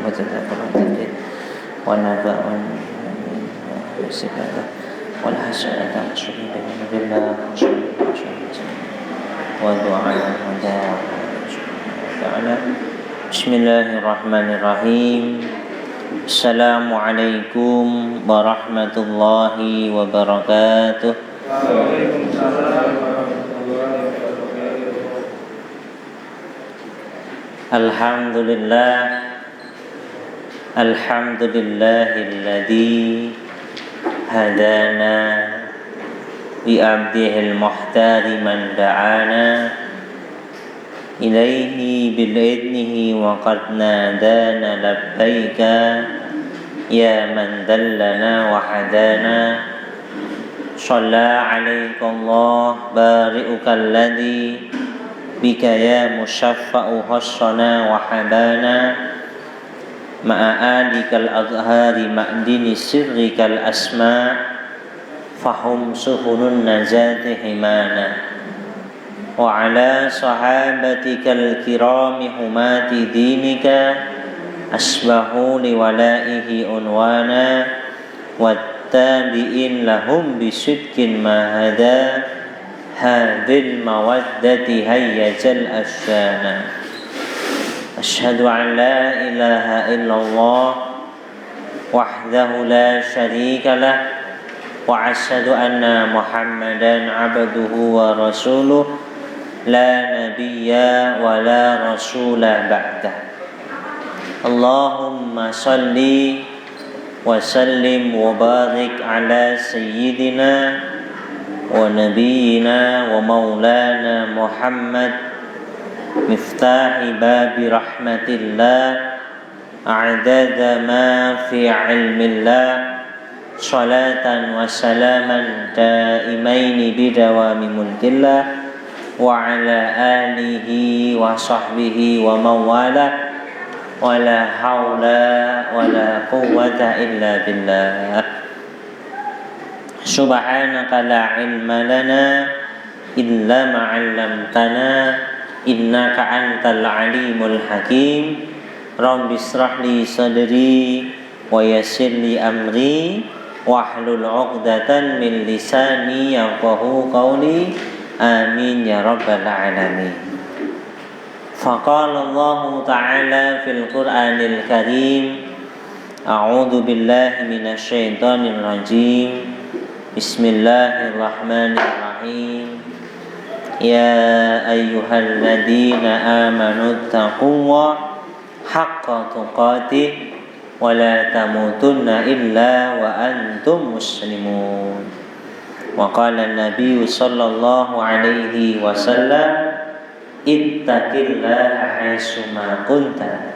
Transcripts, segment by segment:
وجزاك الله خير ونفع والاستفادة والحسنة والشكر بالله ودعاء تعالى. بسم الله الرحمن الرحيم. Assalamualaikum warahmatullahi wabarakatuh. Waalaikumsalam warahmatullahi wabarakatuh. Alhamdulillah, alhamdulillahilladzi hadana bi abdihil muhtari man da'ana ilaihi bil idnihi wa qad nadana labbaika ya man dallana wa hadana. Shalla alaika Allah bari'uka alladhi bika ya musyaffa'u hassana wa habana ma'a alikal azhari ma'dini sirrikal asma' fahum suhunun najati himana wa ala sahabatikal kirami humati dinika asbahu liwalaihi unwana wattabi'in lahum bisidkin mahada hadhil mawaddati hayyajal asyana. Ashhadu an la ilaha illallah wahdahu la syarika lah wa ashhadu anna Muhammadan abduhu wa rasuluh la nabiyya wa la rasula ba'dah. Allahumma salli wa sallim wa barik ala sayyidina wa nabiyyina wa maulana Muhammad miftahi babi rahmatillah a'dada ma fi ilmillah salatan wa salaman daimaini bidawami mulkillah wa ala alihi wa sahbihi wa mawala wa la hawla wa la quwwata illa billah. Subhanaka la ilma lana illa ma 'allamtana innaka antal alimul hakim. Rabbi israh li sadri wa yassir li amri wahlul 'uqdatan min lisani yafqahu qawli. Amin ya rabbal alamin. Faqala Allah ta'ala fil Qur'anil Karim. A'udzu billahi minasy syaithanir rajim. Bismillahirrahmanirrahim. Ya ayyuhalladzina amanu taqullaha haqqa tuqatih wa la tamutunna illa wa antum muslimun. Wa qala an-nabiy sallallahu alaihi wasallam ittaqillaha haitsu ma kunta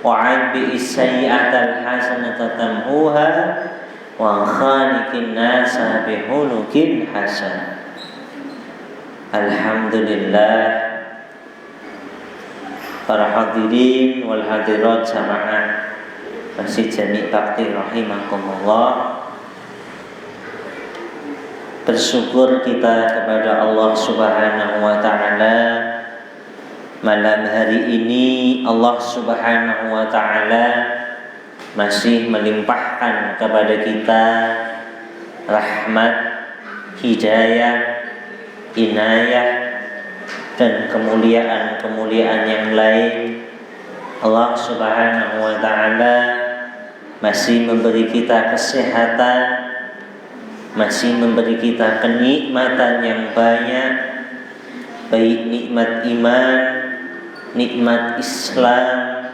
wa 'adbi as-sayyi'ata al-hasanata tamhuha wa khaliqin nasa bi khuluqin hasan. Alhamdulillah, para hadirin wal hadirat jamaah Masjid Jami' Bakti rahimakumullah. Bersyukur kita kepada Allah Subhanahu wa ta'ala. Malam hari ini Allah Subhanahu wa ta'ala masih melimpahkan kepada kita rahmat, hidayah, inayah dan kemuliaan-kemuliaan yang lain. Allah Subhanahu wa ta'ala masih memberi kita kesehatan, masih memberi kita kenikmatan yang banyak, baik nikmat iman, nikmat Islam,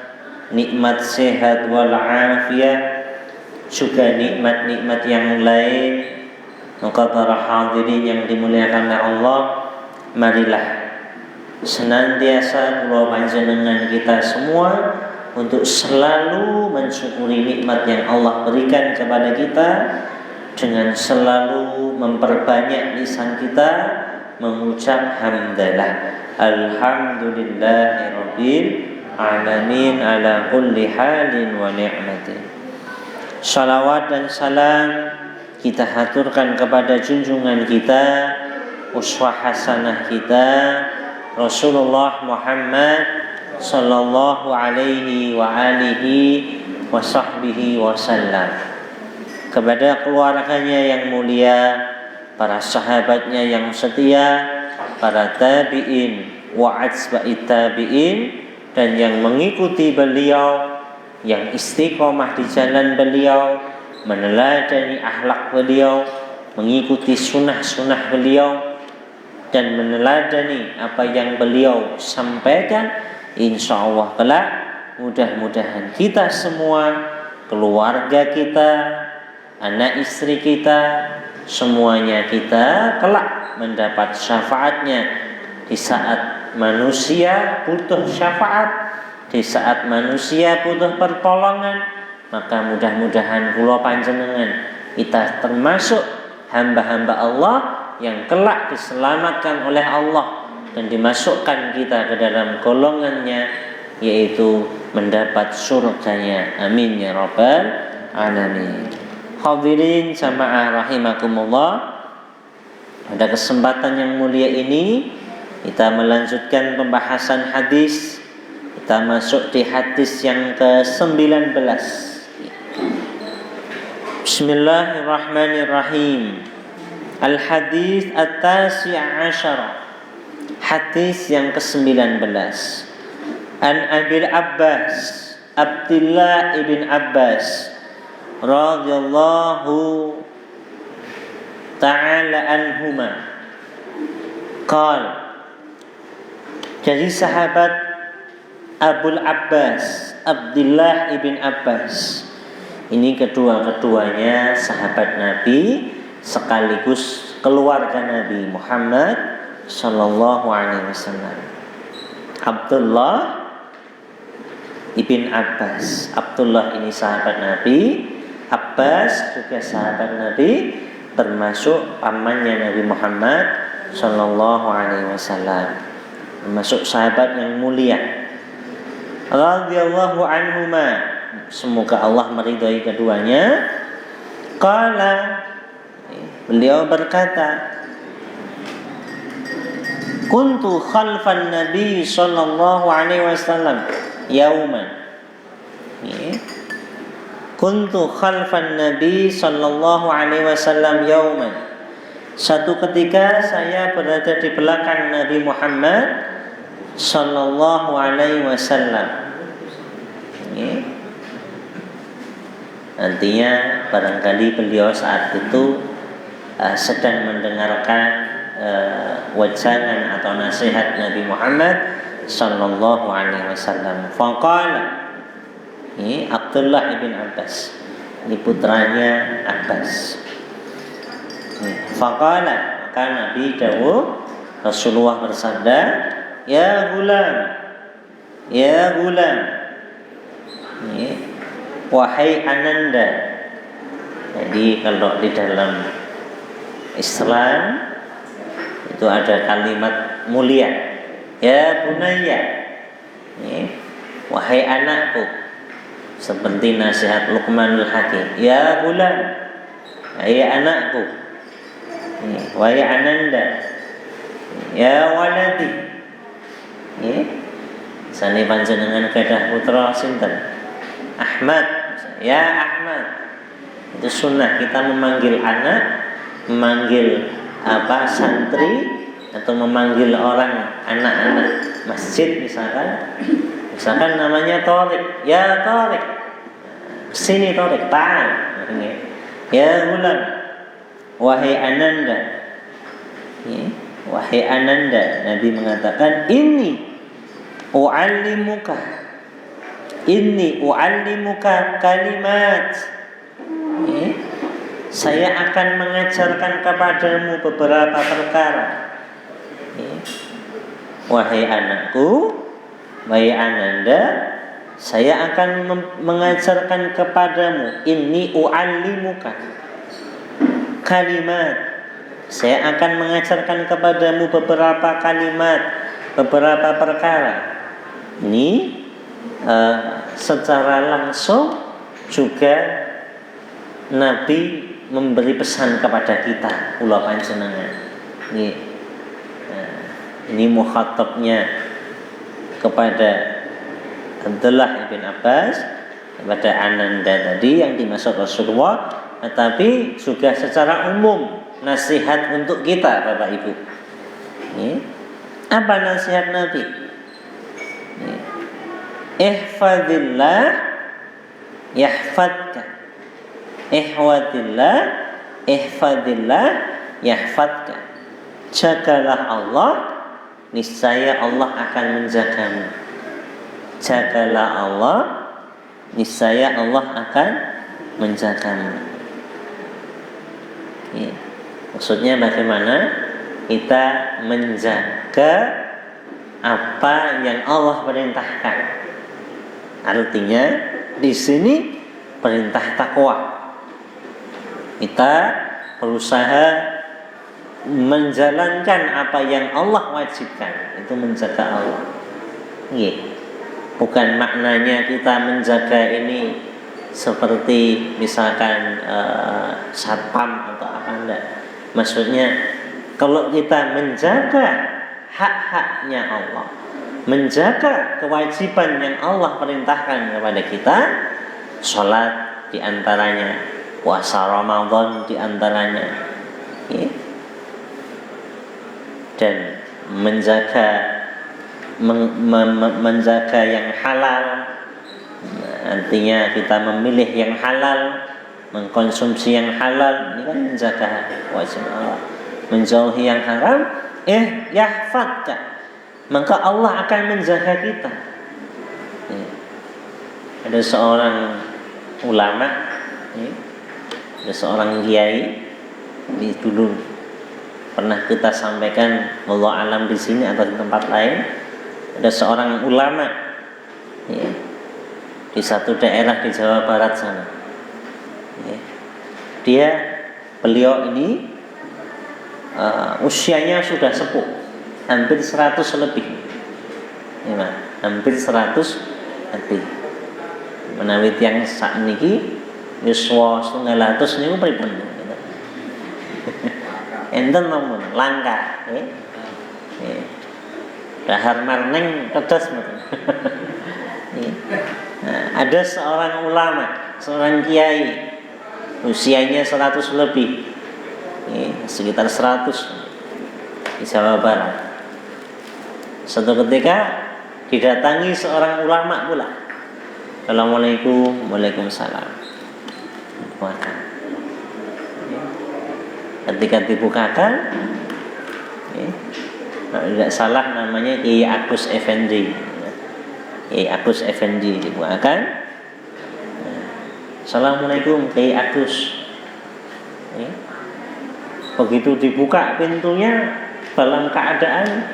nikmat sehat wal afiyah, juga nikmat-nikmat yang lain. Maka para hadirin yang dimuliakan oleh Allah, marilah senantiasa kula panjenengan kita semua untuk selalu mensyukuri nikmat yang Allah berikan kepada kita, dengan selalu memperbanyak lisan kita mengucap hamdalah, alhamdulillahirabbil alamin ala kulli halin wa ni'matin. Salawat dan salam kita haturkan kepada junjungan kita, uswah hasanah kita, Rasulullah Muhammad sallallahu alaihi wa alihi wa sahbihi wasallam, kepada keluarganya yang mulia, para sahabatnya yang setia, para tabi'in wa atba'i tabi'in, dan yang mengikuti beliau, yang istiqomah di jalan beliau, meneladani akhlak beliau, mengikuti sunnah-sunnah beliau, dan meneladani apa yang beliau sampaikan. Insya Allah kelak mudah-mudahan kita semua, keluarga kita, anak istri kita, semuanya kita kelak mendapat syafaatnya di saat manusia butuh syafaat, di saat manusia butuh pertolongan. Maka mudah-mudahan kula panjenengan kita termasuk hamba-hamba Allah yang kelak diselamatkan oleh Allah dan dimasukkan kita ke dalam golongannya, yaitu mendapat surganya. Amin ya rabbal alamin. Hadirin jamaah rahimakumullah, pada kesempatan yang mulia ini kita melanjutkan pembahasan hadis. Kita masuk di hadis yang ke-19. Bismillahirrahmanirrahim. Al-hadis at-tasi' asyara, hadis yang ke-19. An Abil Abbas, Abdullah ibn Abbas radhiyallahu ta'ala anhuma, qala, dari sahabat Abul Abbas, Abdullah ibn Abbas, ini kedua-keduanya sahabat Nabi sekaligus keluarga Nabi Muhammad sallallahu alaihi wasallam. Abdullah ibn Abbas, Abdullah ini sahabat Nabi, Abbas juga sahabat Nabi, termasuk pamannya Nabi Muhammad sallallahu alaihi wasallam, termasuk sahabat yang mulia. Radhiyallahu anhuma, semoga Allah meridhai keduanya. Qala, beliau berkata, kuntu khalfan Nabi sallallahu alaihi wasallam yauman. Kuntu khalfan Nabi sallallahu alaihi wasallam yauman. Satu ketika saya berada di belakang Nabi Muhammad sallallahu alaihi wasallam. Nantinya barangkali beliau saat itu sedang mendengarkan wajangan atau nasihat Nabi Muhammad sallallahu alaihi wasallam. Faqala, ini Abdullah ibn Abbas, ini putranya Abbas. Faqala, maka Nabi dawuh, Rasulullah bersabda, ya gulam, ya gulam, wahai ananda. Jadi kalau di dalam Islam itu ada kalimat mulia, ya bunayya, wahai anakku, seperti nasihat Luqmanul Hakim, ya gulam, wahai anakku, wahai ananda, ya waladi. Sani panjenengan gadah putra sinten? Ahmad. Ya Ahmad. Itu sunnah kita memanggil anak, memanggil santri, atau memanggil orang anak-anak masjid misalkan. Misalkan namanya Tariq, ya Tariq, sini Tariq, ta'al. Ya gulam, wahai ananda. Wahai ananda, Nabi mengatakan, inni u'allimuka kalimat. Saya akan mengajarkan kepadamu beberapa perkara. Wahai anakku, wahai ananda, saya akan mengajarkan kepadamu, inni u'allimuka kalimat. Saya akan mengajarkan kepadamu beberapa kalimat, beberapa perkara. Ini secara langsung juga Nabi memberi pesan kepada kita, kula panjenengan. Ini mukhatabnya kepada Abdullah bin Abbas, kepada Ananda tadi yang dimaksud Rasulullah, tetapi juga secara umum nasihat untuk kita Bapak Ibu. Apa nasihat Nabi? Ihfadillah yahfadka. Ihfadillah yahfadka. Jagalah Allah, niscaya Allah akan menjagamu. Jagalah Allah, niscaya Allah akan menjagamu. Maksudnya bagaimana kita menjaga apa yang Allah perintahkan. Artinya di sini perintah takwa. Kita berusaha menjalankan apa yang Allah wajibkan, itu menjaga Allah. Bukan maknanya kita menjaga ini seperti misalkan satpam atau apa, enggak. Maksudnya kalau kita menjaga hak-haknya Allah, menjaga kewajiban yang Allah perintahkan kepada kita, sholat diantaranya, puasa Ramadan diantaranya, dan menjaga yang halal, artinya kita memilih yang halal, mengkonsumsi yang halal, ini kan menjaga kewajiban Allah. Menjauhi yang haram, yahfadka, maka Allah akan menjaga kita. Ada seorang ulama, ada seorang kiai, ini dulu pernah kita sampaikan, wallahu alam di sini atau di tempat lain. Ada seorang ulama di satu daerah di Jawa Barat sana. Beliau ini usianya sudah sepuh, hampir 100 lebih. Hampir 100 lebih. Menawi tiyang sakniki yuswa 100 niku pripun? Enten namun langka. Dahar marning kedas mboten. Ada seorang ulama, seorang kiai, usianya 100 lebih, sekitar 100 di Jawa Barat. Suatu ketika didatangi seorang ulama pula. Assalamualaikum, waalaikumsalam. Ketika dibukakan, tidak salah namanya Kiai Agus Effendi. Kiai Agus Effendi dibukakan. Assalamualaikum Kiai Agus. Begitu dibuka pintunya, dalam keadaan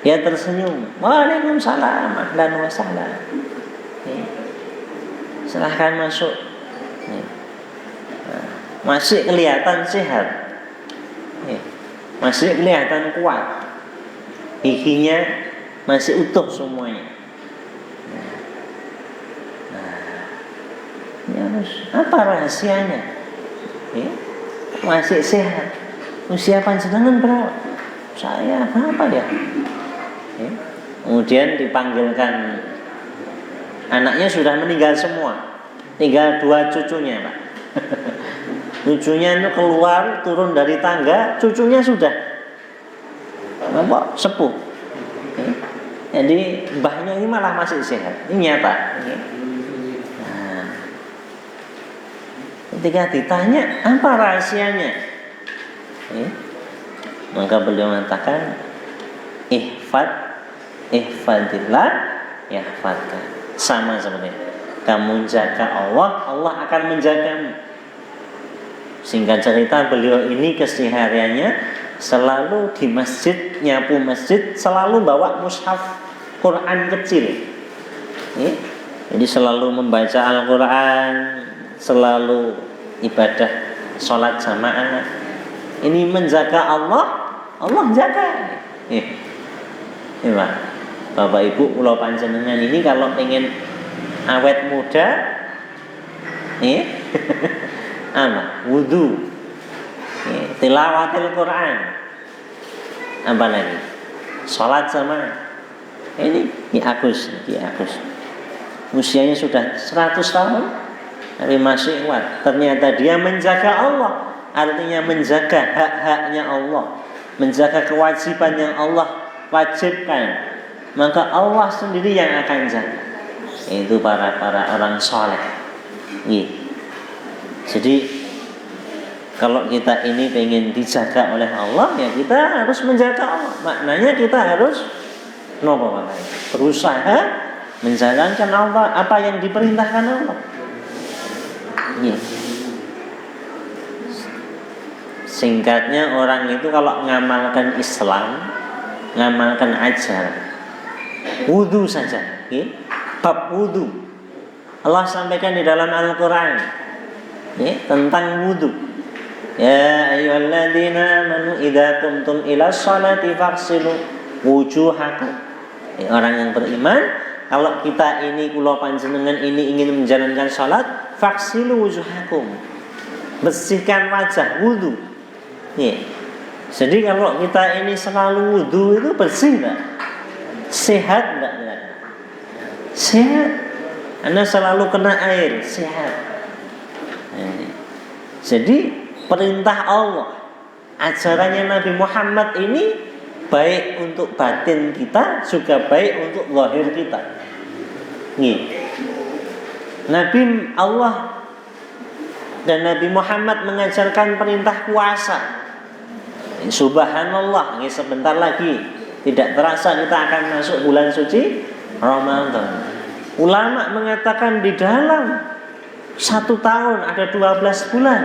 dia tersenyum. Waalaikumsalam, ahlan wa sahlan. Silahkan masuk. Masih kelihatan sehat, masih kelihatan kuat, giginya masih utuh semuanya. Apa rahasianya? Masih sehat. Usia panjenengan berapa? Saya berapa ya? Kemudian dipanggilkan, anaknya sudah meninggal semua, tinggal 2 cucunya, Pak. Cucunya itu keluar, turun dari tangga, cucunya sudah sepuh. Jadi mbahnya ini malah masih sehat. Ini nyata. Ketika ditanya apa rahasianya, maka beliau mengatakan, ihfadillah yahfadka. Sama seperti kamu jaga Allah, Allah akan menjagamu. Singkat cerita, beliau ini kesehariannya selalu di masjid, nyapu masjid, selalu bawa mushaf Quran kecil. Jadi selalu membaca Al-Quran, selalu ibadah sholat jamaah. Ini menjaga Allah, Allah jaga. Bapak Ibu, kula panjenengan ini kalau pengen awet muda, wudu, tilawatil Quran, apa lagi? Sholat jamaah. Ini Agus. usianya sudah 100 tahun tapi masih kuat. Ternyata dia menjaga Allah, artinya menjaga hak-haknya Allah, menjaga kewajiban yang Allah wajibkan. Maka Allah sendiri yang akan jaga. Itu para orang soleh. Jadi kalau kita ini pengen dijaga oleh Allah, ya kita harus menjaga Allah. Maknanya kita harus berusaha menjalankan Allah, apa yang diperintahkan Allah. Singkatnya, orang itu kalau ngamalkan Islam, ngamalkan ajaran wudu saja, bab wudu Allah sampaikan di dalam Al-Quran tentang wudu. Ya ayyuhalladzina amanu idza qumtum ila sholati faghsilu wujuhakum. Orang yang beriman, kalau kita ini kula panjenengan ini ingin menjalankan salat, faghsilu wujuhakum, bersihkan wajah, wudu. Jadi kalau kita ini selalu wudu itu bersih enggak? Sehat enggak? Sehat. Anda selalu kena air, sehat. Jadi perintah Allah, ajarannya Nabi Muhammad ini baik untuk batin kita, juga baik untuk zahir kita. Nabi Allah dan Nabi Muhammad mengajarkan perintah puasa. Subhanallah, ini sebentar lagi tidak terasa kita akan masuk bulan suci Ramadan. Ulama mengatakan di dalam 1 tahun ada 12 bulan.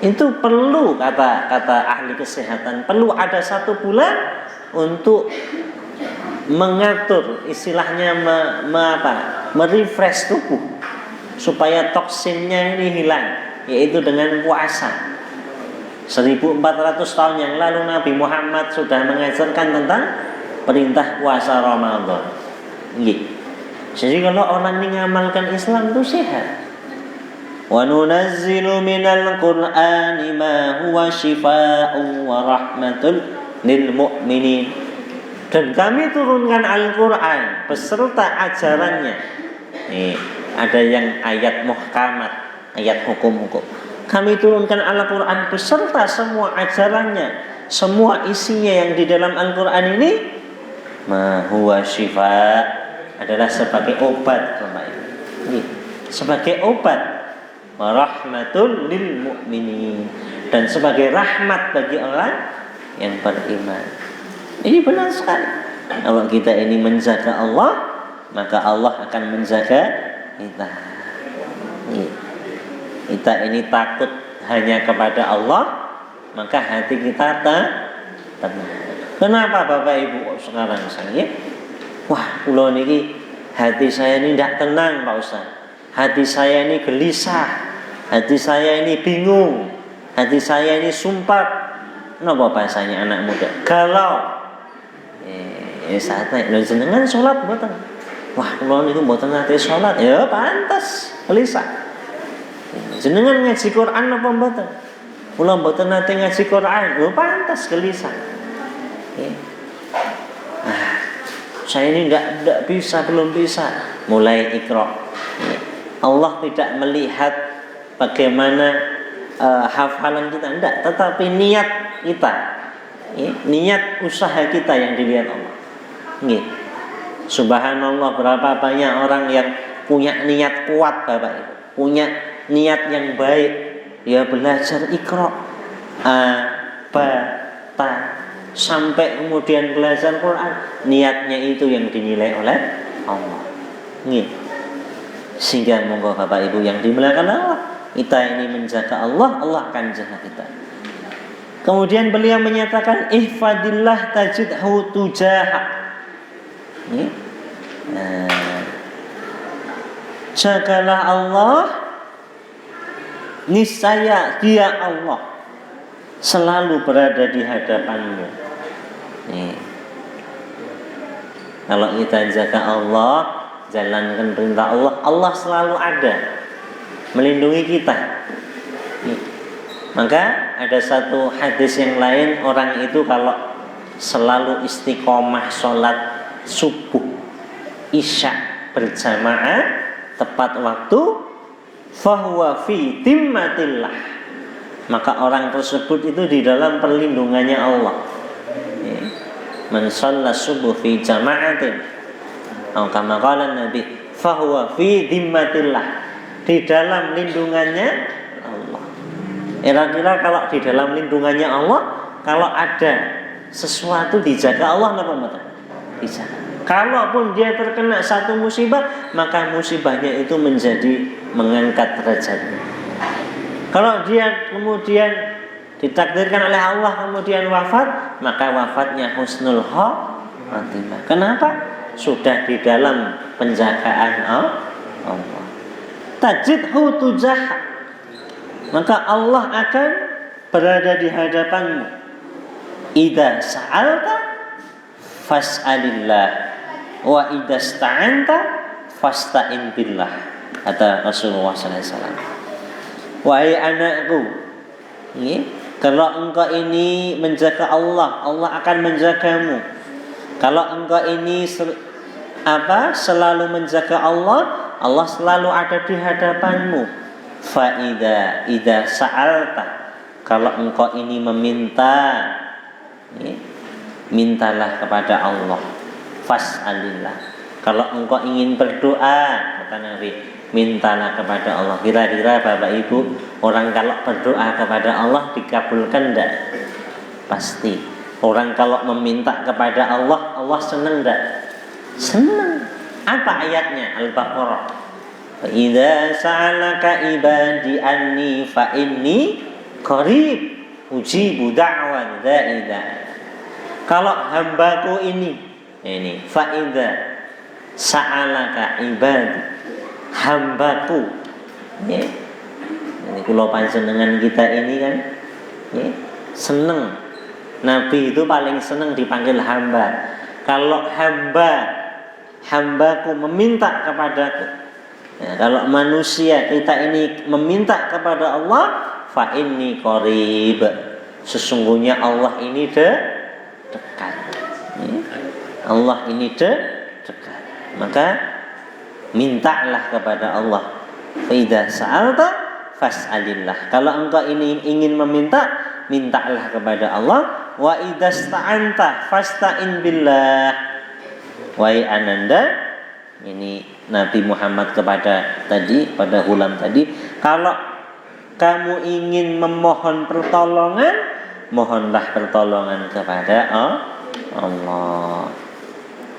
Itu perlu, kata ahli kesehatan, perlu ada 1 bulan untuk mengatur, istilahnya merefresh tubuh supaya toksinnya ini hilang, yaitu dengan puasa. 1400 tahun yang lalu Nabi Muhammad sudah mengajarkan tentang perintah puasa Ramadan. Jadi kalau orang ini mengamalkan Islam itu sehat. Wa nunazzilu minal Qur'ani ma huwa shifaa'un wa rahmatul lil mu'minin. Dan kami turunkan Al-Qur'an beserta ajarannya. Ada yang ayat muhkamat, ayat hukum-hukum. Kami turunkan Al-Qur'an beserta semua ajarannya, semua isinya yang di dalam Al-Qur'an ini ma huwa shifa', adalah sebagai obat, sebagai obat, rahmatul lil mu'minin, dan sebagai rahmat bagi orang yang beriman. Ini benar sekali. Kalau kita ini menjaga Allah, maka Allah akan menjaga kita. Kita ini takut hanya kepada Allah, maka hati kita tenang. Kenapa Bapak Ibu sekarang saya? Wah, kula niki hati saya ini tidak tenang Pak Ustaz. Hati saya ini gelisah. Hati saya ini bingung. Hati saya ini sumpah. Napa bahasanya anak muda? Galau. Saat lho jenengan salat mboten? Wah, kula niku mboten nate salat. Ya pantes gelisah. Jenengan ngaji Quran napa mboten? Kula mboten nate ngaji Quran. Lho pantes gelisah. Saya ini tidak bisa, belum bisa. Mulai Iqra. Allah tidak melihat bagaimana hafalan kita, tidak, tetapi niat kita, niat usaha kita yang dilihat Allah. Subhanallah, berapa banyak orang yang punya niat kuat Bapak Ibu, punya niat yang baik, ya belajar Iqra, ba, ta, sampai kemudian belajar Quran, niatnya itu yang dinilai oleh Allah. Sehingga monggo Bapak Ibu yang dimuliakan Allah, kita ini menjaga Allah, Allah akan jaga kita. Kemudian beliau menyatakan ihfadillah tajidhu tujahak. Jagalah Allah, niscaya Dia Allah selalu berada di hadapanmu. Kalau kita jaga Allah, jalankan perintah Allah, Allah selalu ada melindungi kita. Maka ada satu hadis yang lain, orang itu kalau selalu istiqomah sholat subuh, isya berjamaah tepat waktu, fahuwa fi timmatillah, maka orang tersebut itu di dalam perlindungannya Allah. Man shalla subuh fi jama'atin, atau kama qala Nabi, fahuwa fi dimmatillah, di dalam lindungannya Allah. Kira-kira kalau di dalam lindungannya Allah, kalau ada sesuatu dijaga Allah, apa betul? Dijaga. Kalaupun dia terkena satu musibah, maka musibahnya itu menjadi mengangkat derajatnya. Kalau dia kemudian ditakdirkan oleh Allah kemudian wafat, maka wafatnya husnul khatimah. Kenapa? Sudah di dalam penjagaan Allah. Tajidhu tujah, maka Allah akan berada di hadapanmu. Idza sa'alta fas'alillah wa idza sta'anta fasta'in billah, kata Rasulullah sallallahu alaihi wasallam. Wahai anakku, kalau engkau ini menjaga Allah, Allah akan menjagamu. Kalau engkau ini selalu menjaga Allah, Allah selalu ada di hadapanmu. Fa idza sa'alta, kalau engkau ini meminta, mintalah kepada Allah. Fas'alillah, kalau engkau ingin berdoa, kata Nabi, mintalah kepada Allah. Kira-kira Bapak Ibu, orang kalau berdoa kepada Allah dikabulkan enggak? Pasti. Orang kalau meminta kepada Allah, Allah senang enggak? Senang. Apa ayatnya? Al-Baqarah. Fa idza sa'alaka ibadi anni fa inni qarib ujibu da'wan da'i. Kalau hambaku ini fa idza sa'alaka ibadi, hambaku, ini kula panjenengan kita ini kan seneng. Nabi itu paling seneng dipanggil hamba. Kalau hambaku meminta kepadaku, kalau manusia kita ini meminta kepada Allah, fa inni qarib, sesungguhnya Allah ini dekat. Allah ini dekat. Maka mintalah kepada Allah. Fa idza sa'alta fas'alillah. Kalau engkau ini ingin meminta, mintalah kepada Allah. Wa idza sta'anta fasta'in billah. Wahai ananda, ini Nabi Muhammad kepada Ghulam tadi, kalau kamu ingin memohon pertolongan, mohonlah pertolongan kepada Allah.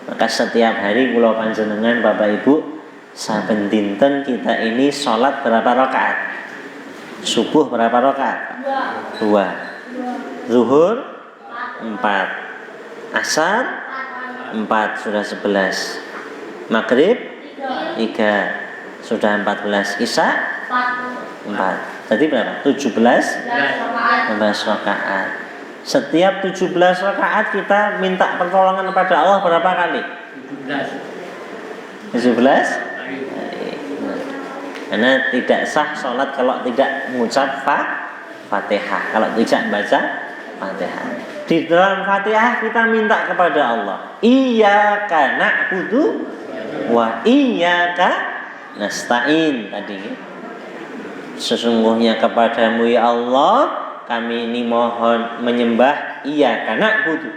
Maka setiap hari kula panjenengan Bapak Ibu, saben dinten kita ini sholat berapa rakaat? Subuh berapa rakaat? 2. Zuhur 4. Asar 4, sudah 11. Maghrib 3, sudah 14. Isya 4. Jadi berapa? 17 rakaat. Setiap 17 rakaat kita minta pertolongan kepada Allah berapa kali? 17. Karena tidak sah sholat kalau tidak mengucap Fatihah, kalau tidak baca Fatihah. Di dalam Fatihah kita minta kepada Allah, iyyaka na'budu wa iyyaka nasta'in. Tadi sesungguhnya kepadamu ya Allah kami ini mohon menyembah, iyyaka na'budu,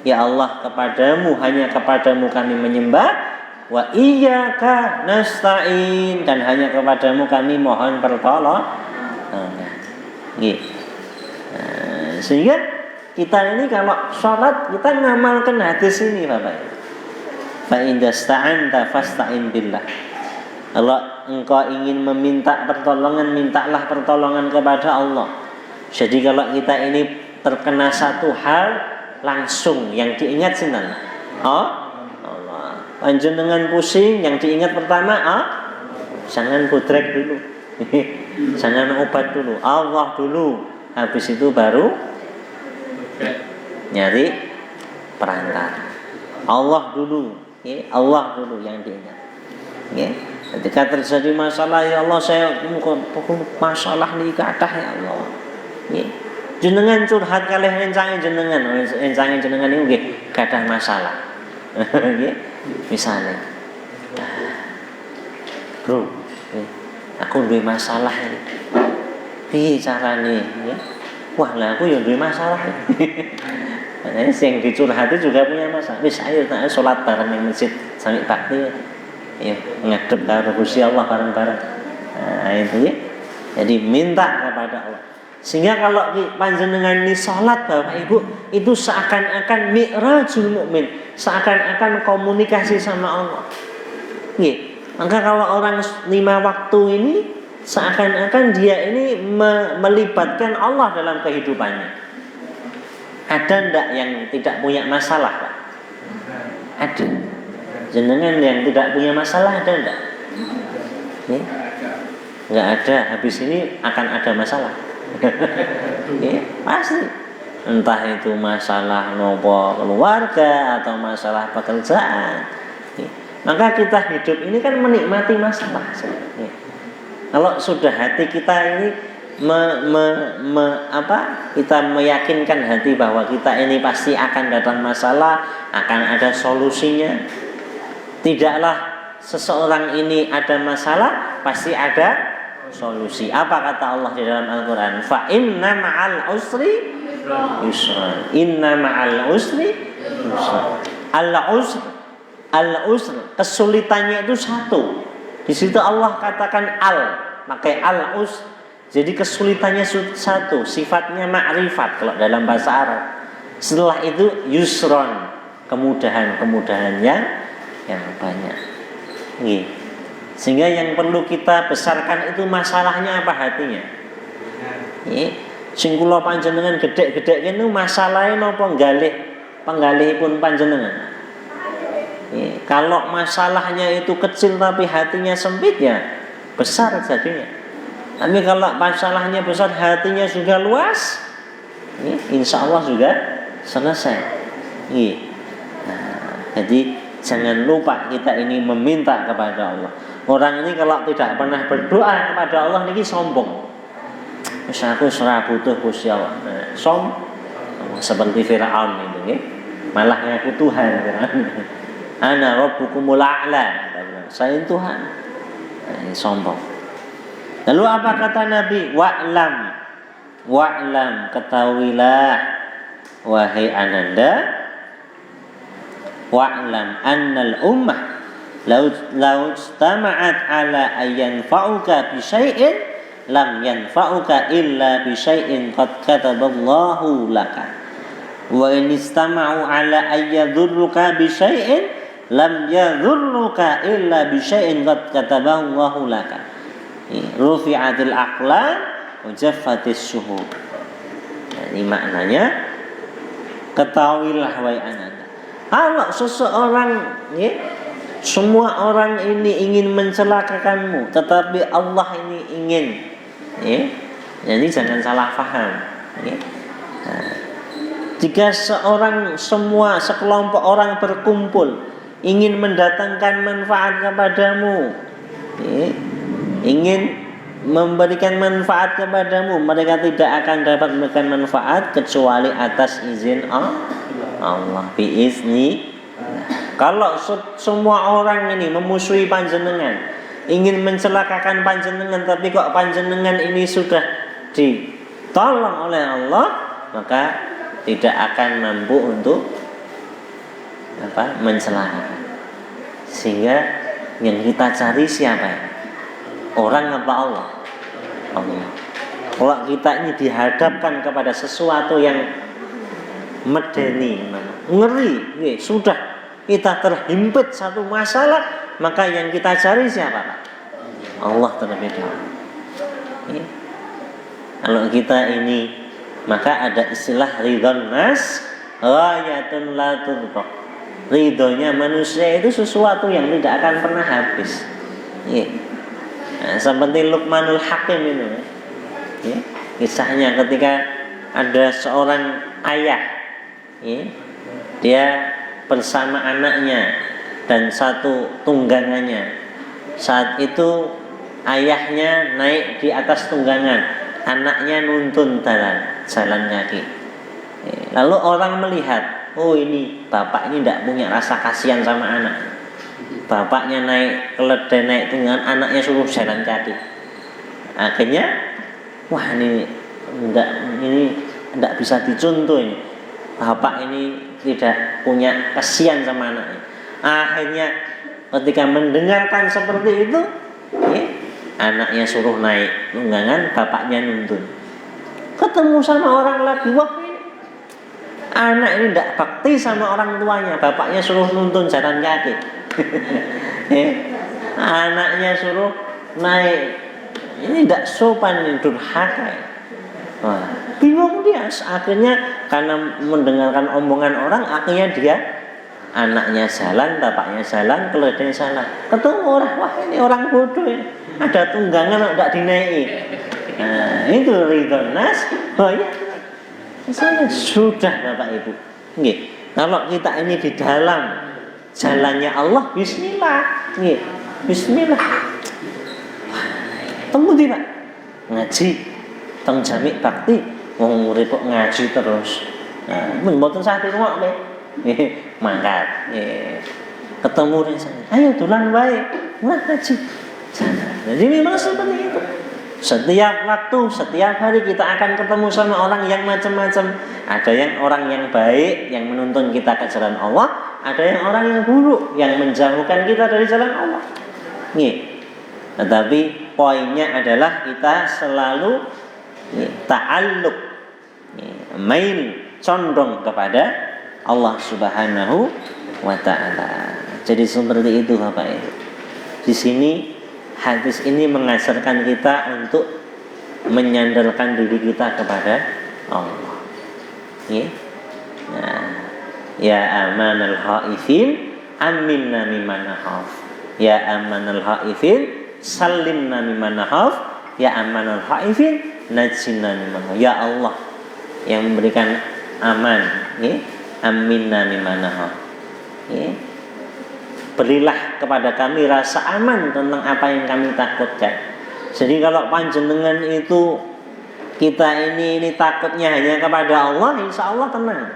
ya Allah kepadamu, hanya kepadamu kami menyembah, wa iyyaka nasta'in, dan hanya kepadamu kami mohon pertolongan. Sehingga kita ini kalau sholat kita ngamalkan hadis ini Bapak. Fa idza sta'anta fasta'in billah. Kalau engkau ingin meminta pertolongan, mintalah pertolongan kepada Allah. Jadi kalau kita ini terkena satu hal, langsung yang diingat sinten? Allah. Panjenengan pusing, yang diingat pertama jangan bodrek dulu. Jangan obat dulu, Allah dulu. Habis itu baru nyari perantara. Allah dulu, Allah dulu yang diingat. Ketika terjadi masalah, ya Allah saya masalah nih kathah ya Allah. Jenengan curhat kalih rencang jenengan niku nggih gadah masalah. Misalnya Bro, aku duwe masalah ini. Piye carane ya? Wah, lah aku ya duwe masalah. Makanya yang dicurhati juga punya masalah. Wis ayo tak salat bareng ning masjid sampai bakti. Ya, ngadep karo Gusti Allah bareng-bareng. Nah, itu ya. Jadi minta kepada Allah. Sehingga kalau panjenengan ini salat Bapak Ibu, itu seakan-akan mi'rajul mukmin, seakan-akan komunikasi sama Allah. Nggih. Maka kalau orang 5 waktu ini seakan-akan dia ini melibatkan Allah dalam kehidupannya. Ada ndak yang tidak punya masalah, Pak? Ada. Jenengan yang tidak punya masalah ada ndak? Ya? Nggak ada. Habis ini akan ada masalah. Ya, pasti. Entah itu masalah nopo keluarga atau masalah pekerjaan. Ya. Maka kita hidup ini kan menikmati masalah. Ya. Kalau sudah hati kita ini kita meyakinkan hati bahwa kita ini pasti akan datang masalah, akan ada solusinya. Tidaklah seseorang ini ada masalah, pasti ada solusi. Apa kata Allah di dalam Al-Quran? Fa inna ma'al usri yusra. Inna ma'al usri yusra. Al-usr, kesulitannya itu satu. Di situ Allah katakan pakai al-usr. Jadi kesulitannya satu, sifatnya ma'rifat kalau dalam bahasa Arab. Setelah itu yusron, kemudahan-kemudahan yang banyak. Nggih. Sehingga yang perlu kita besarkan itu masalahnya apa hatinya. Nggih. Sing kula panjenengan gedhe-gedhe kene masalahe napa penggalihipun panjenengan. Nggih. Kalau masalahnya itu kecil tapi hatinya sempit ya besar jadinya. Tapi kalau masalahnya besar hatinya juga luas, insya Allah juga selesai. Nah, jadi jangan lupa kita ini meminta kepada Allah. Orang ini kalau tidak pernah berdoa kepada Allah ini sombong. Misal aku serah butuh Gusti Allah. Seperti Firaun itu, malah ngaku Tuhan. Ana rabbukumul a'la. Saya Tuhan. Sombong. Lalu apa kata Nabi? Wa'lam, ketahuilah wahai ananda, wa'lam annal ummah law istama'at ala ayyanfa'uka bi syai'in lam yanfa'uka illa bi syai'in qad kataballahu laka wa in istama'u ala ayyadurruka bi syai'in lam yadurruka illa bi syai'in qad kataballahu laka. Rufi'atil aqlam wa jaffatis suhur. Ini maknanya ketahuilah wahai ananda. Kalau seseorang semua orang ini ingin mencelakakanmu, tetapi Allah ini ingin jadi jangan salah paham. Nah, jika sekelompok orang berkumpul ingin mendatangkan manfaat kepadamu, ingin memberikan manfaat kepadamu, mereka tidak akan dapat memberikan manfaat kecuali atas izin Allah biizni. Kalau semua orang ini memusuhi panjenengan, ingin mencelakakan panjenengan, tapi kok panjenengan ini sudah ditolong oleh Allah, maka tidak akan mampu untuk mencelakakan. Sehingga yang kita cari siapa ya? Orang apa Allah? Allah. Kalau kita ini dihadapkan kepada sesuatu yang medeni, ngeri, sudah kita terhimpit satu masalah, maka yang kita cari siapa, Pak? Allah terlebih dahulu. Kalau kita ini, maka ada istilah ridhon nas ghayatun la tudrak. Ridhonya manusia itu sesuatu yang tidak akan pernah habis. Nah, seperti Luqmanul Hakim itu, kisahnya ketika ada seorang ayah, dia bersama anaknya dan satu tunggangannya. Saat itu ayahnya naik di atas tunggangan, anaknya nuntun jalan kaki. Lalu orang melihat, oh ini bapak ini tidak punya rasa kasihan sama anak. Bapaknya naik keledai, naik tunggangan, anaknya suruh jalan kaki. Akhirnya, wah ini enggak bisa dicontoh ini. Bapak ini tidak punya kasihan sama anaknya. Akhirnya ketika mendengarkan seperti itu, anaknya suruh naik tunggangan, bapaknya nuntun. Ketemu sama orang lagi, wah anak ini tidak bakti sama orang tuanya, bapaknya suruh nuntun jalan kaki. Anaknya suruh naik, ini tidak sopan, ini durhaka. Wah, bingung dia. Akhirnya karena mendengarkan omongan orang, akhirnya dia, anaknya jalan, bapaknya jalan, keledainya jalan. Ketemu orang, wah ini orang bodoh ya. Ada tunggangan tidak dinaiki. Nah, itu ridho nas. Oh ya, misalnya sudah Bapak Ibu. Nggih. Kalau kita ini di dalam jalannya Allah, bismillah. Nggih. Bismillah. Temu di Pak. Ngaji teng jami bakti wong urip kok ngaji terus. Nah, mboten sate rungok nggih. Mangkat. Nggih. Ketemu ning sana. Ayo dolan wae. Wah ngaji. Jadi memang seperti itu. Setiap waktu, setiap hari kita akan ketemu sama orang yang macam-macam. Ada yang orang yang baik, yang menuntun kita ke jalan Allah. Ada yang orang yang buruk, yang menjauhkan kita dari jalan Allah. Nih. Tetapi poinnya adalah kita selalu ta'alluq, main, condong kepada Allah Subhanahu wa ta'ala. Jadi seperti itu Bapak Ibu. Di sini hadis ini mengajarkan kita untuk menyandarkan diri kita kepada Allah. Nah, ya amanal haifin aminna mimman nahaf. Ya amanal haifin salimna mimman nahaf. Ya amanal haifin najinna mimman nahaf. Ya Allah yang memberikan aman, aminna mimman nahaf. Berilah kepada kami rasa aman tentang apa yang kami takutkan. Jadi kalau panjenengan itu, kita ini takutnya hanya kepada Allah, insya Allah tenang.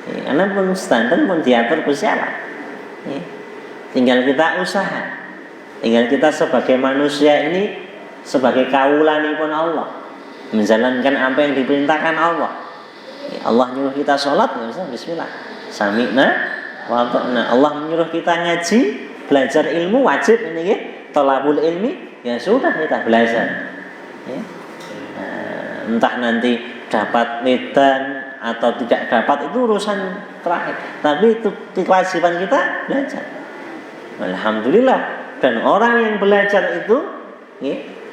Karena pun standar pun diatur Gusti Allah. Tinggal kita usaha. Tinggal kita sebagai manusia ini, sebagai kaulanipun Allah, menjalankan apa yang diperintahkan Allah. Allah nyuruh kita sholat, bismillah. Sami'na Wabakna. Allah menyuruh kita ngaji, belajar ilmu wajib ini ya, thalabul ilmi, ya sudah kita belajar. Entah nanti dapat medan atau tidak dapat itu urusan terakhir. Tapi itu kewajiban kita belajar. Alhamdulillah. Dan orang yang belajar itu,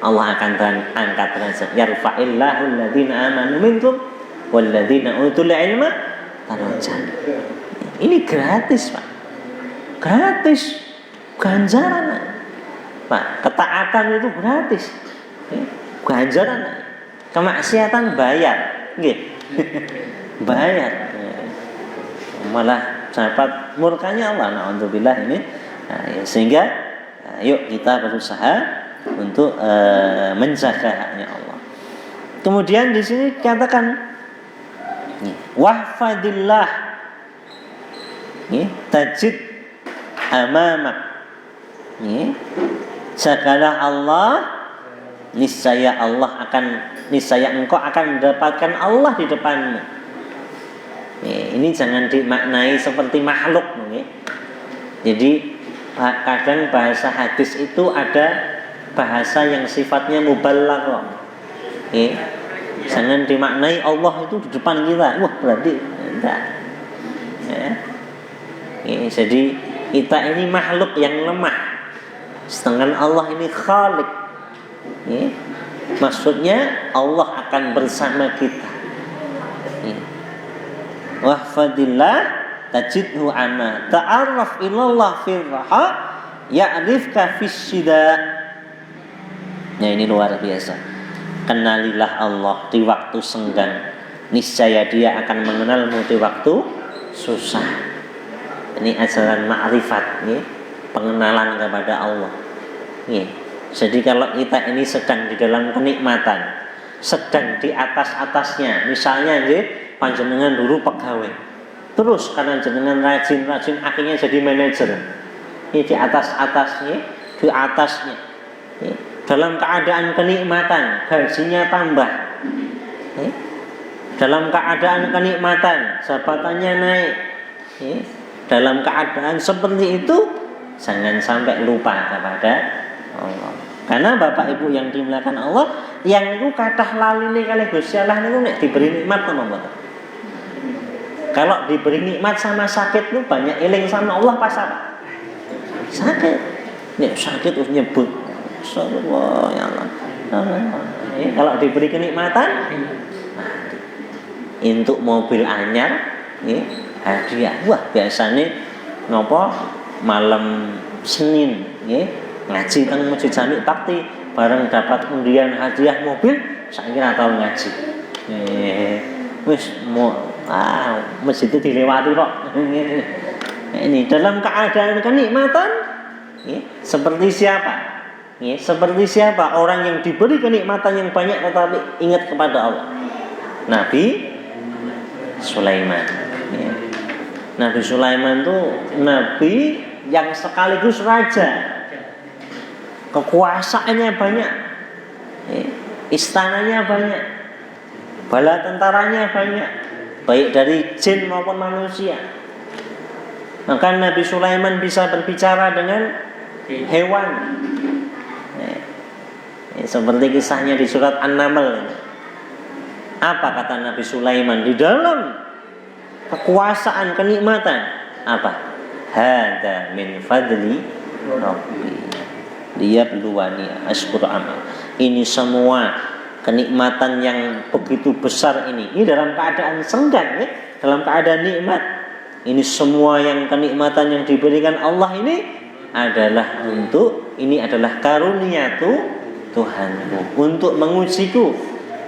Allah akan angkat derajat. Yarfa'illahu alladziina aamanu minkum walladziina utul ilma darajat. Ini gratis Pak, gratis, ganjaran Pak. Ketaatan itu gratis, ganjaran. Kemaksiatan bayar, bayar. Malah dapat murkanya Allah. Na'udzubillah ini. Nah, sehingga yuk kita berusaha untuk menjaga haknya Allah. Kemudian di sini katakan wahfadillah, tajid amamak, jagalah Allah, niscaya engkau akan mendapatkan Allah di depanmu. Ini jangan dimaknai seperti makhluk. Jadi kadang bahasa hadis itu ada bahasa yang sifatnya mubalaghah. Jangan dimaknai Allah itu di depan kita. Wah berarti enggak. Jadi kita ini makhluk yang lemah, sedangkan Allah ini Khalik. Maksudnya Allah akan bersama kita. Wahfadillah tajidhu amma ta'arraf ilallah fir raha ya'rifka fis syida. Nah ini luar biasa. Kenalilah Allah di waktu senggang, niscaya Dia akan mengenalmu di waktu susah. Ini ajaran ma'rifat, pengenalan kepada Allah. Jadi kalau kita ini sedang di dalam kenikmatan, sedang di atas-atasnya, misalnya panjenengan dulu pegawai, terus karena jenengan rajin akhirnya jadi manajer. di atas-atasnya, di atasnya. Dalam keadaan kenikmatan, gajinya tambah. Dalam keadaan kenikmatan, jabatannya naik. Dalam keadaan seperti itu, jangan sampai lupa kepada Allah. Karena Bapak Ibu yang dimuliakan Allah, yang itu kathah laline kalih Gusti Allah niku nek diberi nikmat apa mboten? Kalau diberi nikmat sama sakit itu banyak eling sama Allah pas apa? Sakit. Nek sakit terus nyebut Astagfirullah ya Allah. Kalau diberi kenikmatan, untuk mobil anyar, hadiah. Wah, biasanya nopo malam Senin, ngaji teng Masjid Jami Bakti, bareng dapat undian hadiah mobil, saya kira tahu ngaji. Wis mau masjid itu dilewati kok. Ini dalam keadaan kenikmatan, seperti siapa? Seperti siapa orang yang diberi kenikmatan yang banyak tetapi ingat kepada Allah? Nabi Sulaiman. Nabi Sulaiman itu nabi yang sekaligus raja. Kekuasaannya banyak, istananya banyak, bala tentaranya banyak, baik dari jin maupun manusia. Maka Nabi Sulaiman bisa berbicara dengan hewan. Seperti kisahnya di surat An-Naml. Apa kata Nabi Sulaiman di dalam kekuasaan kenikmatan? Apa? Hada min fadli Rabbi liyabluwani ashkur amal. Ini semua kenikmatan yang begitu besar ini dalam keadaan senggang, dalam keadaan nikmat. Ini semua yang kenikmatan yang diberikan Allah ini adalah karunia Tuhanku untuk mengujiku,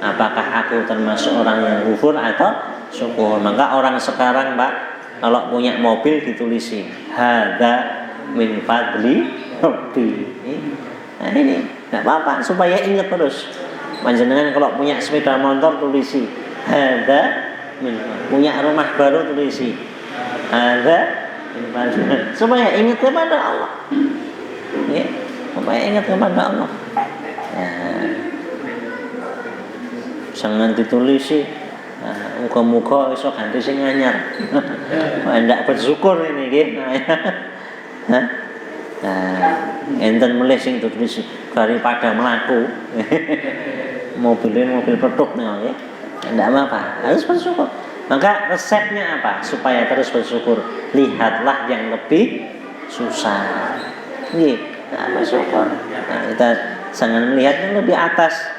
apakah aku termasuk orang yang kufur atau syukur. Maka orang sekarang, Pak, kalau punya mobil ditulisi hada min fadli Rabbi. Nah ini nggak apa-apa supaya ingat terus. Panjenengan kalau punya sepeda motor tulisi hada min, punya rumah baru tulisi hada min fadli, supaya ingat kepada Allah. Supaya ingat kepada Allah. Jangan ditulisi muka-muka iso ganti sing anyar. Ndak bersyukur ini nggih. Enten melih sing ditulis daripada melaku. Mobil petuk nggih. Ndak apa-apa, harus bersyukur. Maka resepnya apa? Supaya terus bersyukur, lihatlah yang lebih susah. Nggih, bersyukur. Kita jangan melihat yang lebih atas.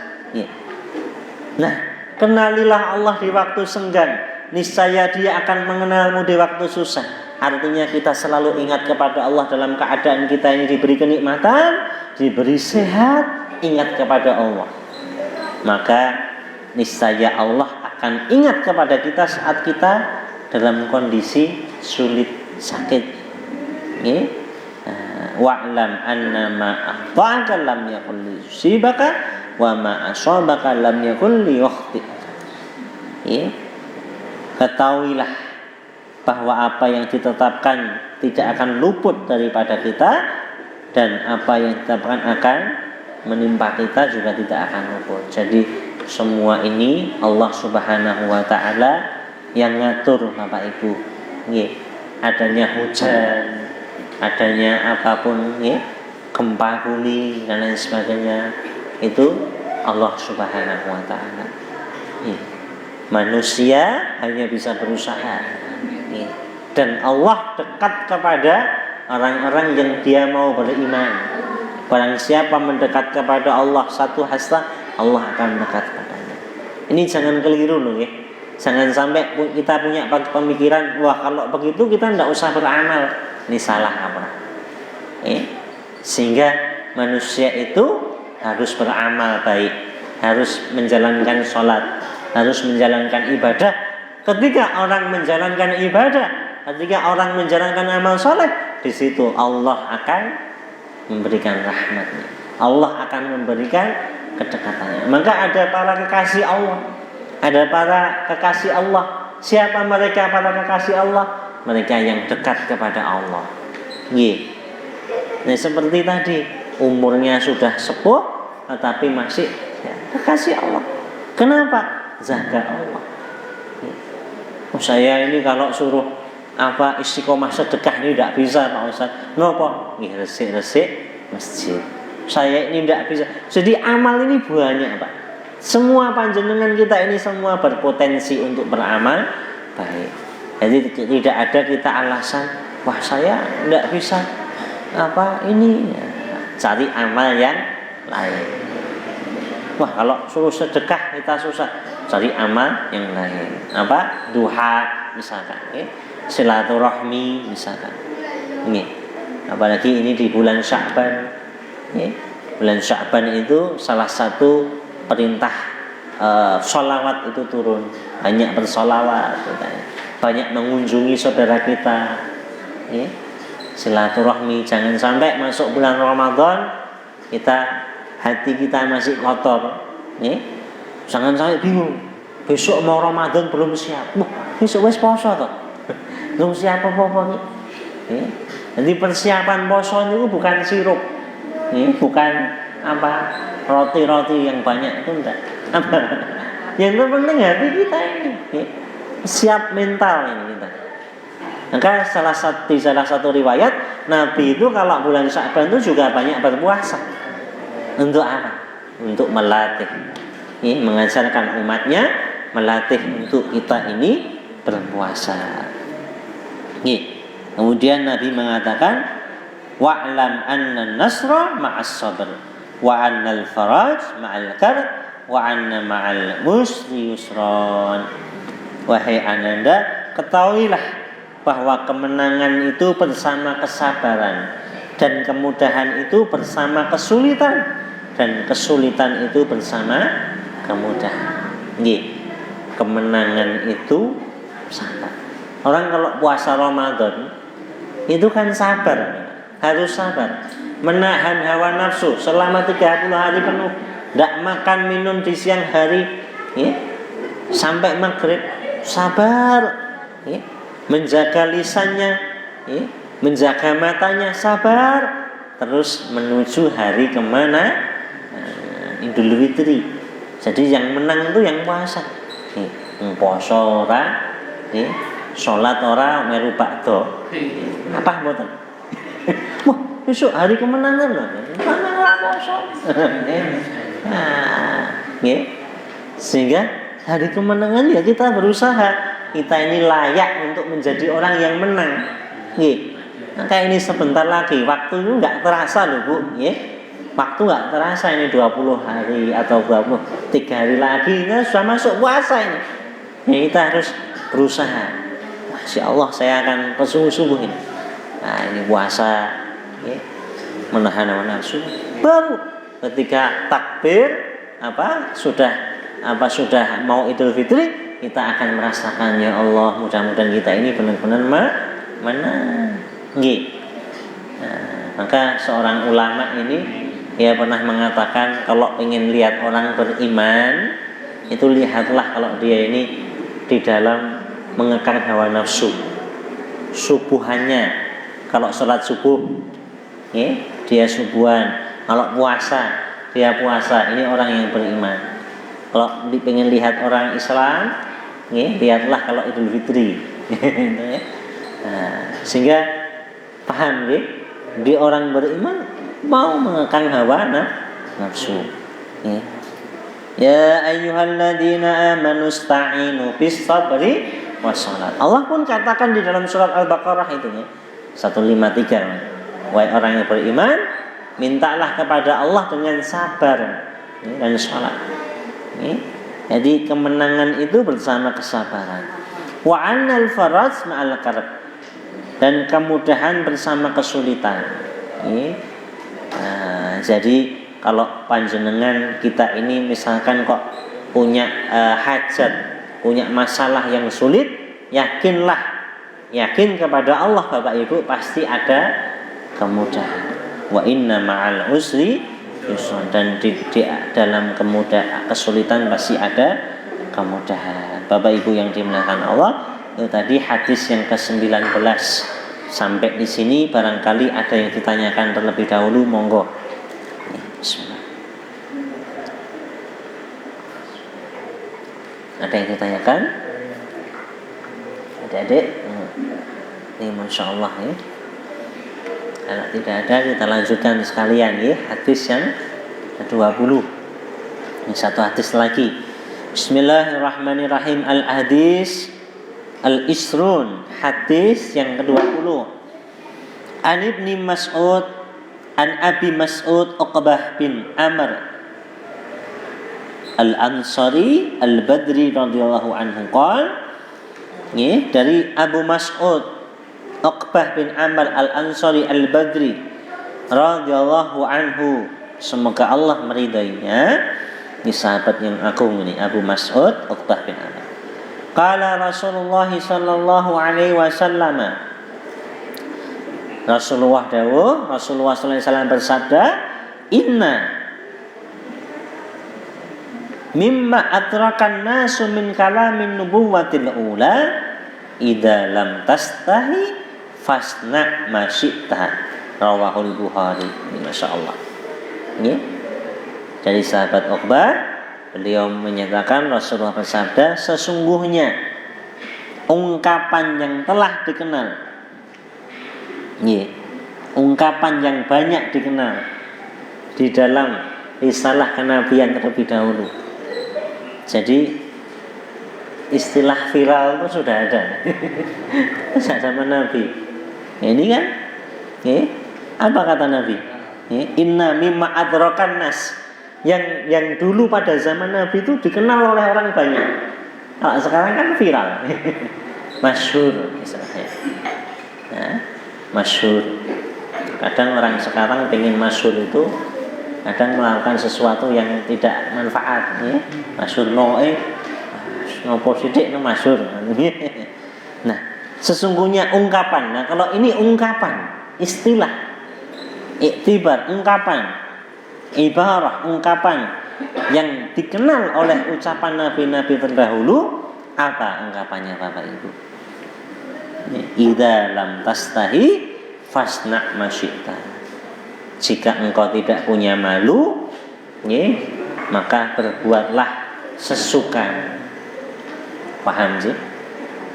Nah, kenalilah Allah di waktu senggang, niscaya Dia akan mengenalmu di waktu susah. Artinya kita selalu ingat kepada Allah dalam keadaan kita ini diberi kenikmatan, diberi sehat, ingat kepada Allah. Maka niscaya Allah akan ingat kepada kita saat kita dalam kondisi sulit, sakit. Wa'lam annama akhta'aka lam yakun liyusibaka wa ma asabaka lam yakun liyukhti'aka. Ketahuilah bahwa apa yang ditetapkan tidak akan luput daripada kita, dan apa yang ditetapkan akan menimpa kita juga tidak akan luput. Jadi semua ini Allah Subhanahu wa taala yang ngatur, Bapak Ibu. Adanya hujan, adanya apapun, gempa bumi dan lain sebagainya, itu Allah Subhanahu wa taala. Manusia hanya bisa berusaha. Dan Allah dekat kepada orang-orang yang dia mau beriman. Barang siapa mendekat kepada Allah satu hasta, Allah akan dekat padanya. Ini jangan keliru loh ya. Jangan sampai kita punya pemikiran, wah kalau begitu kita tidak usah beramal. Ini salah apa? Sehingga manusia itu harus beramal baik, harus menjalankan sholat, harus menjalankan ibadah. Ketika orang menjalankan ibadah, ketika orang menjalankan amal soleh, di situ Allah akan memberikan rahmatnya, Allah akan memberikan kedekatannya. Maka ada para kekasih Allah, ada para kekasih Allah. Siapa mereka para kekasih Allah? Mereka yang dekat kepada Allah. Nah, seperti tadi, umurnya sudah sepuh tetapi masih kasih Allah. Kenapa? Zakat Allah. Saya ini kalau suruh istiqomah sedekah ini tidak bisa Pak Ustaz. Kenapa? Resik-resik masjid. Saya ini tidak bisa. Jadi amal ini banyak Pak. Semua panjenengan kita ini semua berpotensi untuk beramal baik. Jadi tidak ada kita alasan, wah saya tidak bisa ini. Cari amal yang lain. Wah kalau suruh sedekah kita susah, cari amal yang lain. Duha misalkan, silaturahmi misalkan. Ini, apalagi ini di bulan Sya'ban. Bulan Sya'ban itu salah satu perintah sholawat itu turun. Banyak bersolawat, banyak mengunjungi saudara kita. Silaturahmi, jangan sampai masuk bulan Ramadan hati kita masih kotor. Jangan sampai bingung. Besok mau Ramadan belum siap. Besok wis poso toh. Belum siap apa-apa nih. Jadi persiapan poso itu bukan sirup. Bukan roti-roti yang banyak itu enggak. Yang terpenting hati kita ini. Siap mental ini kita. Maka di salah satu riwayat Nabi itu kalau bulan Sya'ban itu juga banyak berpuasa. Untuk apa? Untuk melatih, mengajarkan umatnya, melatih untuk kita ini berpuasa. Kemudian Nabi mengatakan, wa'lam anna nasra ma'as sabr, wa anna al-faraj ma'al karb, wa anna ma'al usri yusran. Wahai ananda, ketahuilah bahwa kemenangan itu bersama kesabaran, dan kemudahan itu bersama kesulitan, dan kesulitan itu bersama kemudahan. Kemenangan itu sabar. Orang kalau puasa Ramadan itu kan sabar, harus sabar, menahan hawa nafsu selama 30 hari penuh, tidak makan minum di siang hari, sampai maghrib, sabar. Menjaga lisannya, menjaga matanya, sabar. Terus menuju hari kemana? Idul Fitri. Jadi yang menang itu yang puasa. Puasa ora, sholat ora, meru bakdo. Apa mboten? Wah, besok hari kemenangan loh. Ora puasa. Sehingga hari kemenangan ya kita berusaha. Kita ini layak untuk menjadi orang yang menang. Maka ini sebentar lagi, waktu itu enggak terasa loh Bu. Waktu enggak terasa, ini 20 hari atau 23 hari lagi sudah masuk puasa ini. Kita harus berusaha. Masya Allah, saya akan bersungguh-sungguh ini. Nah, ini puasa, menahan hawa nafsu. Baru ketika takbir sudah mau Idul Fitri, kita akan merasakan, ya Allah, mudah-mudahan kita ini benar-benar menang. Maka seorang ulama ini pernah mengatakan, kalau ingin lihat orang beriman, itu lihatlah kalau dia ini di dalam mengekang hawa nafsu. Subuhannya, kalau sholat subuh, dia subuhan. Kalau puasa, dia puasa. Ini orang yang beriman. Kalau pengen lihat orang Islam, lihatlah kalau Idul Fitri. Sehingga paham di orang beriman mau mengekang hawa nafsu. Ya ayyuhalladzina amanu ista'inu bis sabri wassalat. Allah pun katakan di dalam surat Al-Baqarah itu 153. Wahai orang yang beriman, mintalah kepada Allah dengan sabar dan salat. Jadi kemenangan itu bersama kesabaran. Wa annal faraj ma'al karb, dan kemudahan bersama kesulitan. Jadi kalau panjenengan kita ini misalkan kok punya hajat, punya masalah yang sulit, yakin kepada Allah Bapak Ibu, pasti ada kemudahan. Wa inna ma'al usri yusran, dan di dalam kesulitan pasti ada kemudahan. Bapak Ibu yang dimuliakan Allah, itu tadi hadis yang ke-19 Sampai di sini barangkali ada yang ditanyakan terlebih dahulu, monggo. Bismillah. Ada yang ditanyakan? Adik-adik? Ini Masya Allah ya. Kalau tidak ada kita lanjutkan sekalian ya. Hadis yang ke-20. Ini satu hadis lagi. Bismillahirrahmanirrahim. Al-hadis Al-Isrun. Hadis yang ke-20. An Ibni Mas'ud An Abi Mas'ud Uqbah bin Amr Al-Ansari Al-Badri radhiyallahu anhu qala, dari Abu Mas'ud Uqbah bin Amr Al-Ansari Al-Badri radhiyallahu anhu, semoga Allah meridainya. Ini sahabat yang agung ini, Abu Mas'ud Uqbah bin Amr. Qala Rasulullah sallallahu alaihi wasallam, Rasulullah sallallahu alaihi wasallam bersabda, inna mimma atrakan nasu min kalamin nubuwatil ula idza lam tastahi fasna ma syi'ta, rawahul Bukhari. Masya Allah. Ini dari sahabat Uqbah, beliau menyatakan Rasulullah bersabda, sesungguhnya ungkapan yang telah dikenal, ungkapan yang banyak dikenal di dalam risalah kenabian terlebih dahulu. Jadi istilah viral itu sudah ada sejak zaman Nabi. Ini kan, apa kata Nabi? Inna mimma adrakan nas, yang dulu pada zaman Nabi itu dikenal oleh orang banyak. Kalau sekarang kan viral, masyhur istilahnya. Masyhur. Kadang orang sekarang pengen masyhur itu kadang melakukan sesuatu yang tidak manfaat, masyhur nopo sidik no masyhur. Nah, sesungguhnya ungkapan. Nah, kalau ini ungkapan, istilah, iktibar, ungkapan, ibarah, ungkapan yang dikenal oleh ucapan nabi-nabi terdahulu, apa ungkapannya Bapak Ibu? Idza lam tastahi fasna ma syi'ta. Jika engkau tidak punya malu, maka berbuatlah sesuka. Paham sih?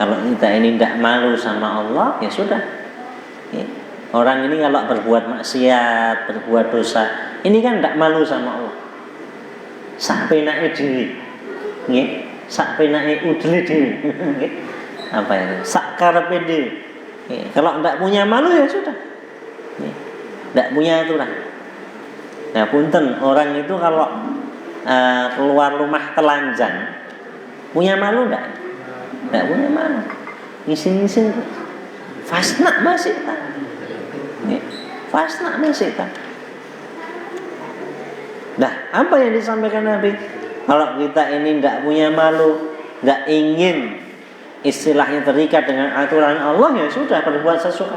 Kalau kita ini tidak malu sama Allah, ya sudah. Orang ini kalau berbuat maksiat, berbuat dosa, ini kan tidak malu sama Allah. Sak penake dhewe. Sak penake udele dhewe. Apa itu? Sak karepe dhewe. Kalau tidak punya malu ya sudah. Tidak punya aturan. Nah, punten, orang itu kalau keluar rumah telanjang, punya malu enggak? Enggak punya malu. Ngisin-ngisin fasna masih tak. Fasna masih tak. Nah, apa yang disampaikan Nabi? Kalau kita ini tidak punya malu, tidak ingin istilahnya terikat dengan aturan Allah, ya sudah, berbuat sesuka.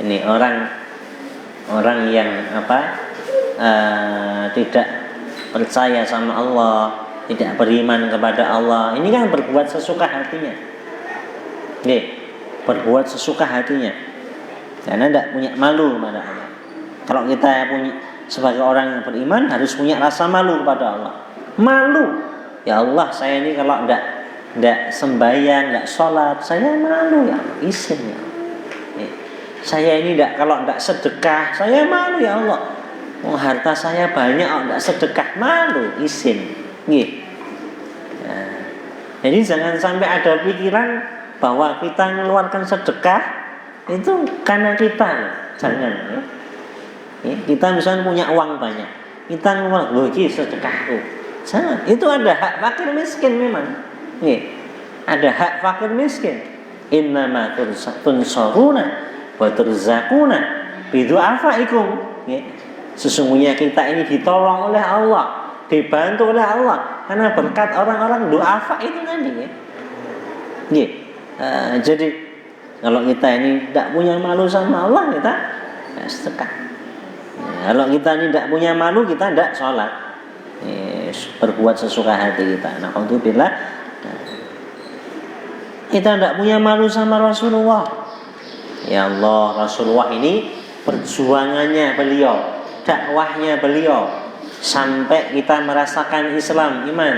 Ini orang yang tidak percaya sama Allah, tidak beriman kepada Allah, ini kan berbuat sesuka hatinya. Berbuat sesuka hatinya karena tidak punya malu kepada Allah. Kalau kita punya, sebagai orang yang beriman, harus punya rasa malu kepada Allah. Malu, ya Allah, saya ini kalau tidak sembahyang, tidak sholat, saya malu ya Allah, izin ya Allah. Saya ini kalau tidak sedekah, saya malu ya Allah. Harta saya banyak, tidak sedekah, malu, izin. Nah, jadi jangan sampai ada pikiran bahwa kita mengeluarkan sedekah itu karena kita, jangan. Kita misalnya punya uang banyak, kita mengeluarkan sedekahku, jangan. Itu ada hak fakir miskin memang. Ada hak fakir miskin. Innama tunsaruna wa turzaquna bidu'afaikum. Sesungguhnya kita ini ditolong oleh Allah, dibantu oleh Allah karena berkat orang-orang du'afa itu tadi. Jadi kalau kita ini tidak punya malu sama Allah, kita sedekah. Kalau kita ini tidak punya malu, kita tidak sholat, berbuat sesuka hati kita. Nah, alhamdulillah, kita tidak punya malu sama Rasulullah. Ya Allah, Rasulullah ini perjuangannya beliau, dakwahnya beliau sampai kita merasakan Islam, iman.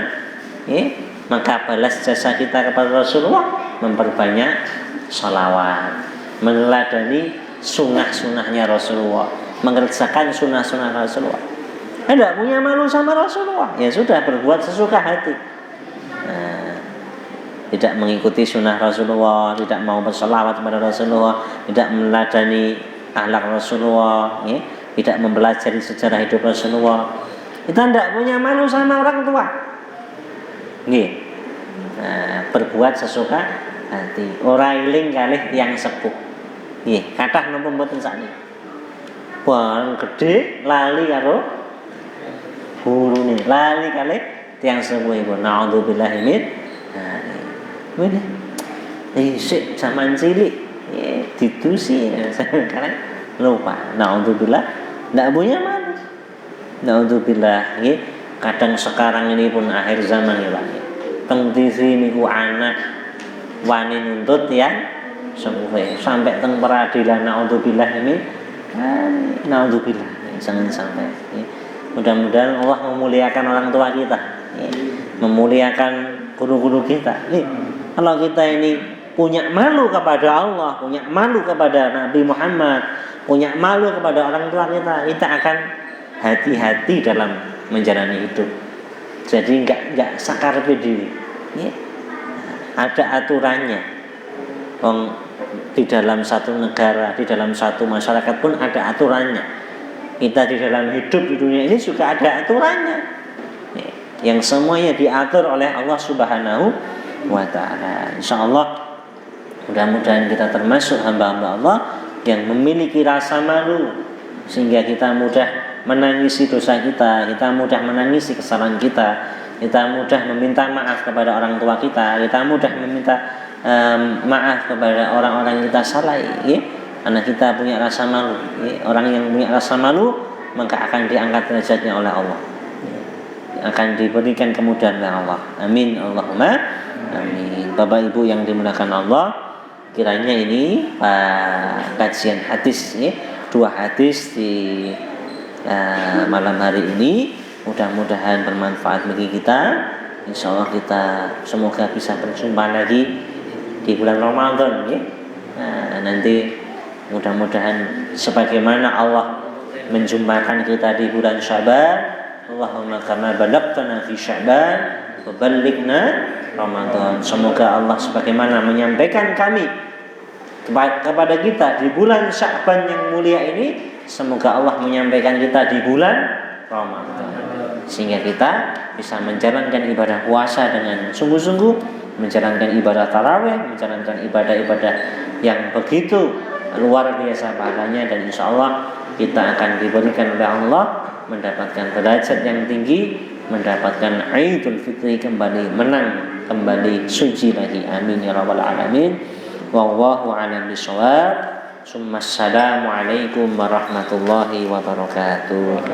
Maka balas jasa kita kepada Rasulullah memperbanyak salawat, meneladani sunnah-sunnahnya Rasulullah, mengerjakan sunnah-sunnah Rasulullah. Tidak punya malu sama Rasulullah, ya sudah berbuat sesuka hati. Tidak mengikuti sunnah Rasulullah, tidak mau berselawat kepada Rasulullah, tidak meneladani akhlak Rasulullah, tidak mempelajari sejarah hidup Rasulullah. Kita tidak punya malu sama orang tua. Berbuat sesuka hati. Ora iling kalih tiyang sepuh. Kathah napa mboten sakniki. Wong gedhe lali karo gurune, lali kalih tiyang sepuhipun. Nauzubillahi min ini isik zaman cilik didusi sekarang lupa. Naudzubillah, tidak punya malu. Naudzubillah, kadang sekarang ini pun akhir zaman ya Pak. Teng TV niku anak wani nuntut ya sampai teng peradilan. Naudzubillah ini, naudzubillah, jangan sampai. Mudah-mudahan Allah memuliakan orang tua kita, memuliakan guru-guru kita. Kalau kita ini punya malu kepada Allah, punya malu kepada Nabi Muhammad, punya malu kepada orang tua kita akan hati-hati dalam menjalani hidup. Jadi enggak sakarpe diri. Ada aturannya. Di dalam satu negara, di dalam satu masyarakat pun ada aturannya. Kita di dalam hidup di dunia ini juga ada aturannya. Yang semuanya diatur oleh Allah Subhanahu wa ta'ala. Insyaallah mudah-mudahan kita termasuk hamba-hamba Allah yang memiliki rasa malu, sehingga kita mudah menangisi dosa kita mudah menangisi kesalahan kita mudah meminta maaf kepada orang tua kita mudah meminta maaf kepada orang-orang yang kita salahi, karena kita punya rasa malu. Orang yang punya rasa malu maka akan diangkat derajatnya oleh Allah, akan diberikan kemudahan oleh Allah. Amin Allahumma amin. Bapak Ibu yang dimuliakan Allah, kiranya ini kajian hadis, 2 hadis di malam hari ini mudah-mudahan bermanfaat bagi kita. Insyaallah kita semoga bisa berjumpa lagi di bulan Ramadan, nanti mudah-mudahan sebagaimana Allah menjumpakan kita di bulan Sya'ban. Allahumma kama balaghtana fi Sya'ban wa ballighna Ramadan. Semoga Allah sebagaimana menyampaikan kami kepada kita di bulan Sya'ban yang mulia ini, semoga Allah menyampaikan kita di bulan Ramadan, sehingga kita bisa menjalankan ibadah puasa dengan sungguh-sungguh, menjalankan ibadah tarawih, menjalankan ibadah-ibadah yang begitu luar biasa pahalanya, dan insyaallah kita akan diberikan oleh Allah mendapatkan derajat yang tinggi, mendapatkan Idul Fitri kembali menang, kembali suci lagi. Amin ya rabbal alamin. Wallahu a'lam bishawab. Assalamualaikum warahmatullahi wabarakatuh.